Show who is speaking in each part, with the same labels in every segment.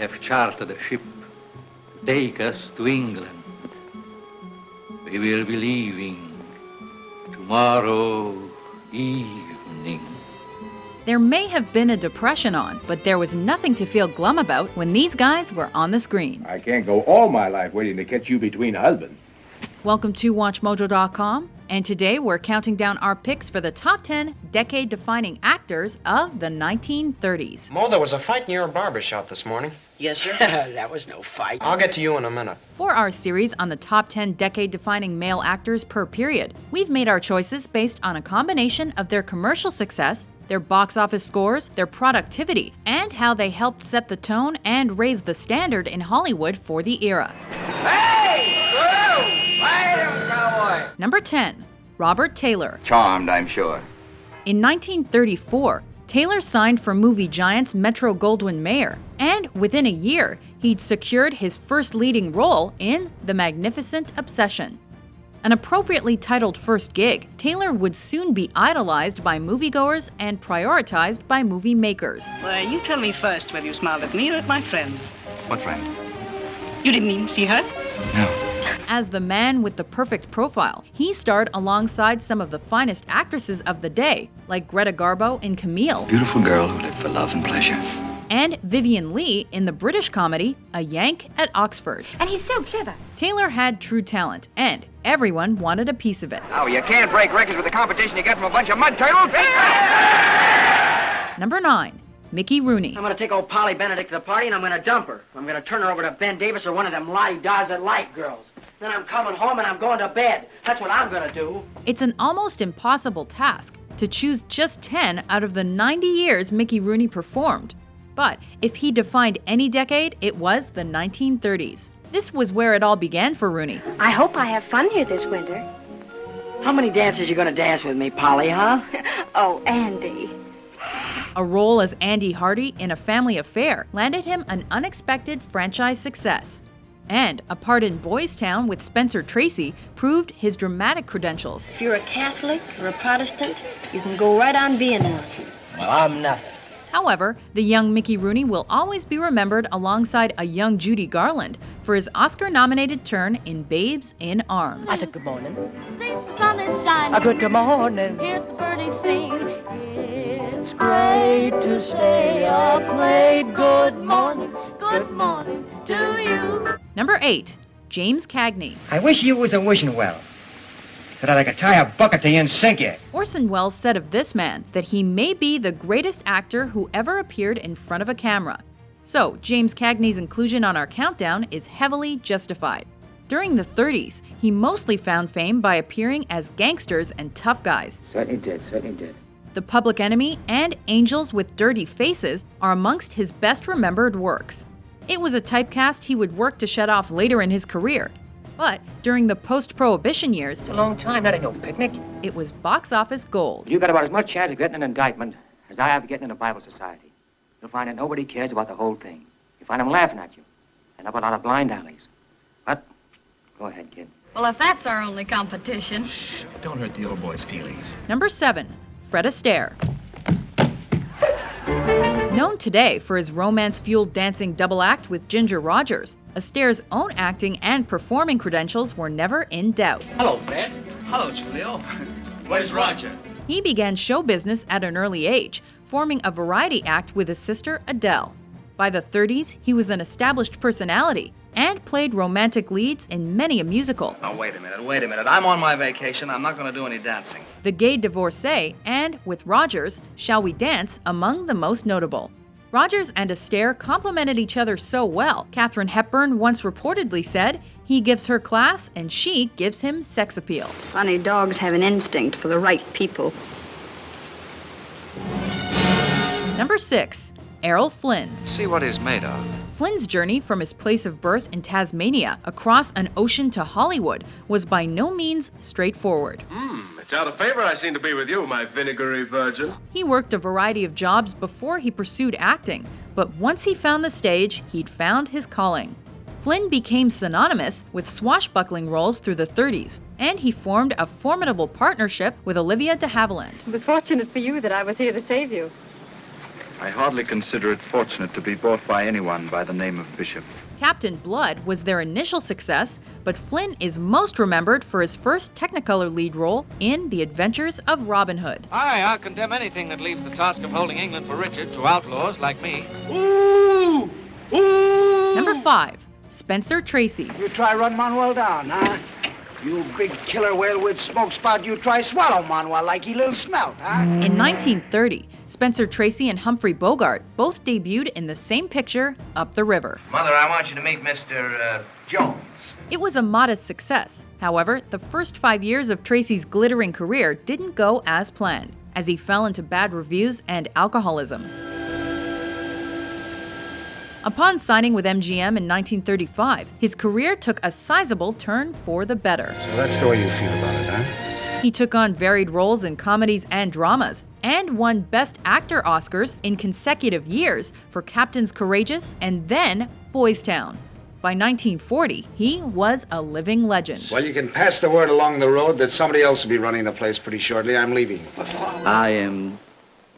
Speaker 1: have chartered a ship to take us to England. We will be leaving tomorrow evening.
Speaker 2: There may have been a depression on, but there was nothing to feel glum about when these guys were on the screen.
Speaker 3: I can't go all my life waiting to catch you between husbands.
Speaker 2: Welcome to WatchMojo.com, and today we're counting down our picks for the top 10 decade-defining actors of the 1930s.
Speaker 4: Mo, there was a fight in your barber shop this morning.
Speaker 5: Yes, sir? That was no fight.
Speaker 4: I'll get to you in a minute.
Speaker 2: For our series on the top 10 decade-defining male actors per period, we've made our choices based on a combination of their commercial success, their box office scores, their productivity, and how they helped set the tone and raise the standard in Hollywood for the era.
Speaker 5: Hey! Whoa! Light him, cowboy!
Speaker 2: Number 10. Robert Taylor.
Speaker 6: Charmed, I'm sure.
Speaker 2: In 1934, Taylor signed for movie giants Metro-Goldwyn-Mayer, and within a year, he'd secured his first leading role in The Magnificent Obsession. An appropriately titled first gig, Taylor would soon be idolized by moviegoers and prioritized by movie makers.
Speaker 7: Well, you tell me first whether you smiled at me or at my friend.
Speaker 6: What friend?
Speaker 7: You didn't even see her?
Speaker 6: No.
Speaker 2: As the man with the perfect profile, he starred alongside some of the finest actresses of the day, like Greta Garbo in Camille.
Speaker 6: Beautiful girl who lived for love and pleasure.
Speaker 2: And Vivien Leigh in the British comedy A Yank at Oxford.
Speaker 8: And he's so clever.
Speaker 2: Taylor had true talent, and everyone wanted a piece of it.
Speaker 6: Oh, you can't break records with the competition you get from a bunch of mud turtles.
Speaker 2: Number 9. Mickey Rooney.
Speaker 5: I'm going to take old Polly Benedict to the party, and I'm going to dump her. I'm going to turn her over to Ben Davis or one of them Lottie-Dahs that like girls. Then I'm coming home and I'm going to bed. That's what I'm going to do.
Speaker 2: It's an almost impossible task to choose just 10 out of the 90 years Mickey Rooney performed. But if he defined any decade, it was the 1930s. This was where it all began for Rooney.
Speaker 8: I hope I have fun here this winter.
Speaker 5: How many dances you going to dance with me, Polly, huh?
Speaker 8: Oh, Andy.
Speaker 2: A role as Andy Hardy in A Family Affair landed him an unexpected franchise success. And a part in Boys Town with Spencer Tracy proved his dramatic credentials.
Speaker 8: If you're a Catholic or a Protestant, you can go right on being one.
Speaker 5: Well, I'm nothing.
Speaker 2: However, the young Mickey Rooney will always be remembered alongside a young Judy Garland for his Oscar-nominated turn in Babes in Arms.
Speaker 5: I said good morning.
Speaker 9: The sun is shining.
Speaker 5: A good morning.
Speaker 9: Hear the birdies sing. It's great to stay up late. Good morning to you.
Speaker 2: Number 8. James Cagney.
Speaker 10: I wish you was a wishing well, so that I could tie a bucket to you and sink you.
Speaker 2: Orson Welles said of this man that he may be the greatest actor who ever appeared in front of a camera. So, James Cagney's inclusion on our countdown is heavily justified. During the 30s, he mostly found fame by appearing as gangsters and tough guys.
Speaker 10: Certainly did.
Speaker 2: The Public Enemy and Angels with Dirty Faces are amongst his best remembered works. It was a typecast he would work to shed off later in his career. But during the post-Prohibition years,
Speaker 10: It's a long time, that ain't no picnic.
Speaker 2: it was box office gold.
Speaker 10: You got about as much chance of getting an indictment as I have of getting in a Bible society. You'll find that nobody cares about the whole thing. You find them laughing at you. And up a lot of blind alleys. But, go ahead, kid.
Speaker 11: Well, if that's our only competition.
Speaker 6: Don't hurt the old boy's feelings.
Speaker 2: Number 7. Fred Astaire. Known today for his romance-fueled dancing double act with Ginger Rogers, Astaire's own acting and performing credentials were never in doubt.
Speaker 1: Hello, Fred. Hello, Julio. Where's Roger?
Speaker 2: He began show business at an early age, forming a variety act with his sister Adele. By the 30s, he was an established personality and played romantic leads in many a musical.
Speaker 6: Now, wait a minute. I'm on my vacation. I'm not going to do any dancing.
Speaker 2: The Gay Divorcee, and, with Rogers, Shall We Dance, among the most notable. Rogers and Astaire complemented each other so well, Katharine Hepburn once reportedly said, he gives her class and she gives him sex appeal.
Speaker 8: It's funny, dogs have an instinct for the right people.
Speaker 2: Number 6. Errol Flynn.
Speaker 6: See what he's made of.
Speaker 2: Flynn's journey from his place of birth in Tasmania across an ocean to Hollywood was by no means straightforward.
Speaker 3: It's out of favor I seem to be with you, my vinegary virgin.
Speaker 2: He worked a variety of jobs before he pursued acting, but once he found the stage, he'd found his calling. Flynn became synonymous with swashbuckling roles through the 30s, and he formed a formidable partnership with Olivia de Havilland.
Speaker 8: It was fortunate for you that I was here to save you.
Speaker 12: I hardly consider it fortunate to be bought by anyone by the name of Bishop.
Speaker 2: Captain Blood was their initial success, but Flynn is most remembered for his first Technicolor lead role in The Adventures of Robin Hood.
Speaker 13: I'll condemn anything that leaves the task of holding England for Richard to outlaws like me.
Speaker 14: Ooh! Ooh!
Speaker 2: Number 5. Spencer Tracy.
Speaker 14: You try run Manuel down, huh? You big killer whale with smoke spout, you try swallow Manuel like he little smelt, huh?
Speaker 2: In 1930, Spencer Tracy and Humphrey Bogart both debuted in the same picture, Up the River.
Speaker 15: Mother, I want you to meet Mr. Jones.
Speaker 2: It was a modest success. However, the first 5 years of Tracy's glittering career didn't go as planned, as he fell into bad reviews and alcoholism. Upon signing with MGM in 1935, his career took a sizable turn for the better.
Speaker 16: So that's the way you feel about it, huh?
Speaker 2: He took on varied roles in comedies and dramas, and won Best Actor Oscars in consecutive years for Captains Courageous and then Boys Town. By 1940, he was a living legend.
Speaker 16: Well, you can pass the word along the road that somebody else will be running the place pretty shortly. I'm leaving.
Speaker 1: I am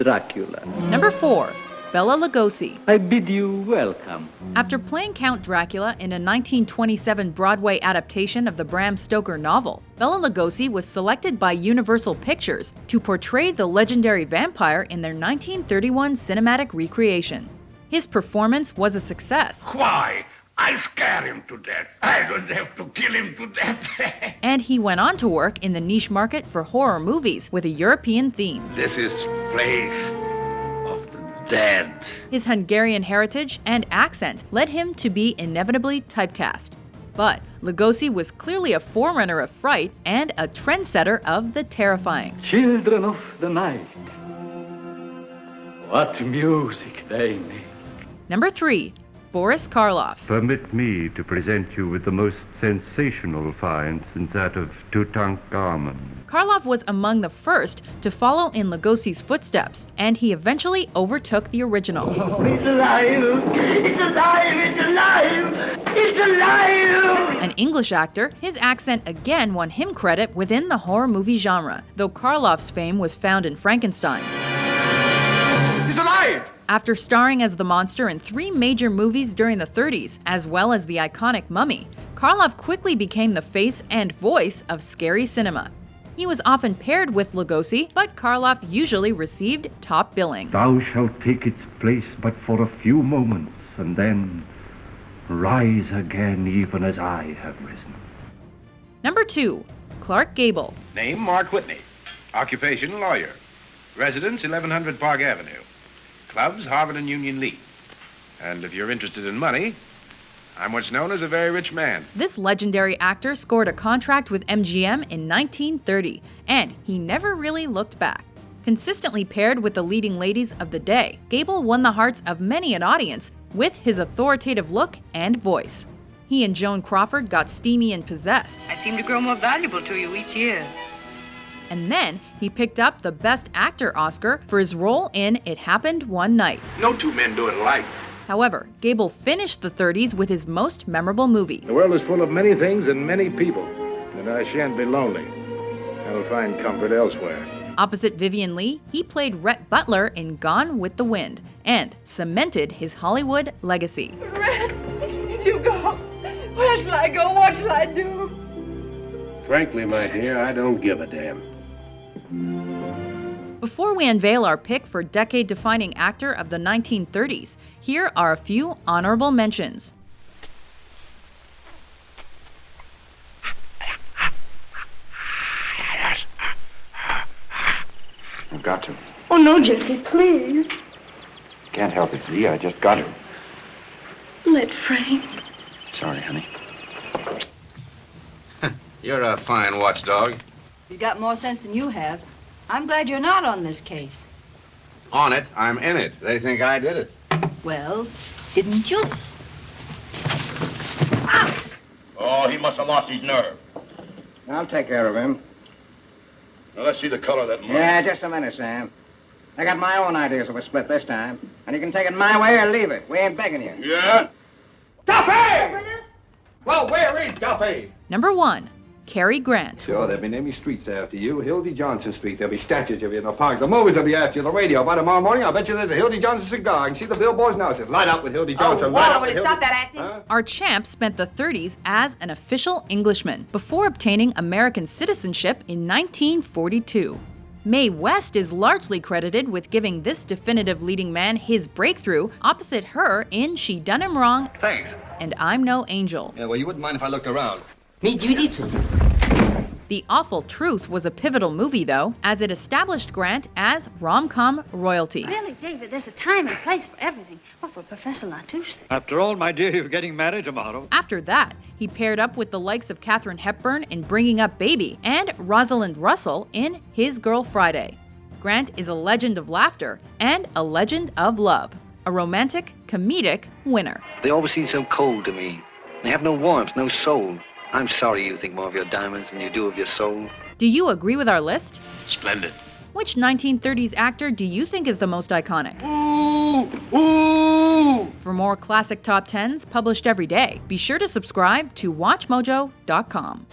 Speaker 1: Dracula.
Speaker 2: Number 4. Bela Lugosi.
Speaker 1: I bid you welcome.
Speaker 2: After playing Count Dracula in a 1927 Broadway adaptation of the Bram Stoker novel, Bela Lugosi was selected by Universal Pictures to portray the legendary vampire in their 1931 cinematic recreation. His performance was a success.
Speaker 17: Why? I scare him to death. I don't have to kill him to death.
Speaker 2: And he went on to work in the niche market for horror movies with a European theme.
Speaker 17: This is place of the dead.
Speaker 2: His Hungarian heritage and accent led him to be inevitably typecast. But Lugosi was clearly a forerunner of fright and a trendsetter of the terrifying.
Speaker 1: Children of the night. What music they make.
Speaker 2: Number 3. Boris Karloff.
Speaker 18: Permit me to present you with the most sensational find since that of Tutankhamun.
Speaker 2: Karloff was among the first to follow in Lugosi's footsteps, and he eventually overtook the original.
Speaker 17: Oh, it's alive! It's alive! It's alive! It's alive!
Speaker 2: An English actor, his accent again won him credit within the horror movie genre, though Karloff's fame was found in Frankenstein.
Speaker 17: He's alive!
Speaker 2: After starring as the monster in 3 major movies during the 30s, as well as the iconic Mummy, Karloff quickly became the face and voice of scary cinema. He was often paired with Lugosi, but Karloff usually received top billing.
Speaker 18: Thou shalt take its place but for a few moments, and then rise again even as I have risen.
Speaker 2: Number 2. Clark Gable.
Speaker 3: Name, Mark Whitney. Occupation, lawyer. Residence, 1100 Park Avenue. Clubs, Harvard and Union League. And if you're interested in money, I'm what's known as a very rich man.
Speaker 2: This legendary actor scored a contract with MGM in 1930, and he never really looked back. Consistently paired with the leading ladies of the day, Gable won the hearts of many an audience with his authoritative look and voice. He and Joan Crawford got steamy and possessed.
Speaker 7: I seem to grow more valuable to you each year.
Speaker 2: And then he picked up the Best Actor Oscar for his role in It Happened One Night.
Speaker 3: No two men do it alike.
Speaker 2: However, Gable finished the 30s with his most memorable movie.
Speaker 3: The world is full of many things and many people, and I shan't be lonely. I'll find comfort elsewhere.
Speaker 2: Opposite Vivian Leigh, he played Rhett Butler in Gone with the Wind and cemented his Hollywood legacy.
Speaker 19: Rhett, you go. Where shall I go? What shall I do?
Speaker 3: Frankly, my dear, I don't give a damn.
Speaker 2: Before we unveil our pick for decade-defining actor of the 1930s, here are a few honorable mentions.
Speaker 3: I've got to.
Speaker 19: Oh, no, Jesse, please.
Speaker 3: Can't help it, Z. I just got to.
Speaker 19: Let Frank.
Speaker 3: Sorry, honey.
Speaker 20: You're a fine watchdog.
Speaker 11: He's got more sense than you have. I'm glad you're not on this case.
Speaker 20: On it, I'm in it. They think I did it.
Speaker 11: Well, didn't you?
Speaker 17: Oh, he must have lost his nerve.
Speaker 10: I'll take care of him.
Speaker 17: Now, let's see the color of that money.
Speaker 10: Yeah, just a minute, Sam. I got my own ideas of a split this time. And you can take it my way or leave it. We ain't begging you.
Speaker 17: Yeah?
Speaker 14: Duffy! Well, where is Duffy?
Speaker 2: Number 1. Cary Grant.
Speaker 21: Sure, they'll be naming streets after you. Hildy Johnson Street. There'll be statues of you in the parks. The movies will be after you. The radio. By tomorrow morning, I'll bet you there's a Hildy Johnson cigar. I can see the billboards now. Says, light up with Hildy Johnson. Light up with Hildy.
Speaker 11: Stop that acting.
Speaker 2: Our champ spent the 30s as an official Englishman before obtaining American citizenship in 1942. Mae West is largely credited with giving this definitive leading man his breakthrough opposite her in She Done Him Wrong
Speaker 20: Thanks.
Speaker 2: and I'm No Angel.
Speaker 20: Yeah, well, you wouldn't mind if I looked around.
Speaker 5: Me jiu-jitsu.
Speaker 2: The Awful Truth was a pivotal movie, though, as it established Grant as rom-com royalty.
Speaker 8: Really, David, there's a time and place for everything. What would Professor Latouche think?
Speaker 1: After all, my dear, you're getting married tomorrow.
Speaker 2: After that, he paired up with the likes of Katharine Hepburn in Bringing Up Baby and Rosalind Russell in His Girl Friday. Grant is a legend of laughter and a legend of love, a romantic, comedic winner.
Speaker 6: They always seem so cold to me. They have no warmth, no soul. I'm sorry you think more of your diamonds than you do of your soul.
Speaker 2: Do you agree with our list?
Speaker 3: Splendid.
Speaker 2: Which 1930s actor do you think is the most iconic? For more classic top 10s published every day, be sure to subscribe to WatchMojo.com.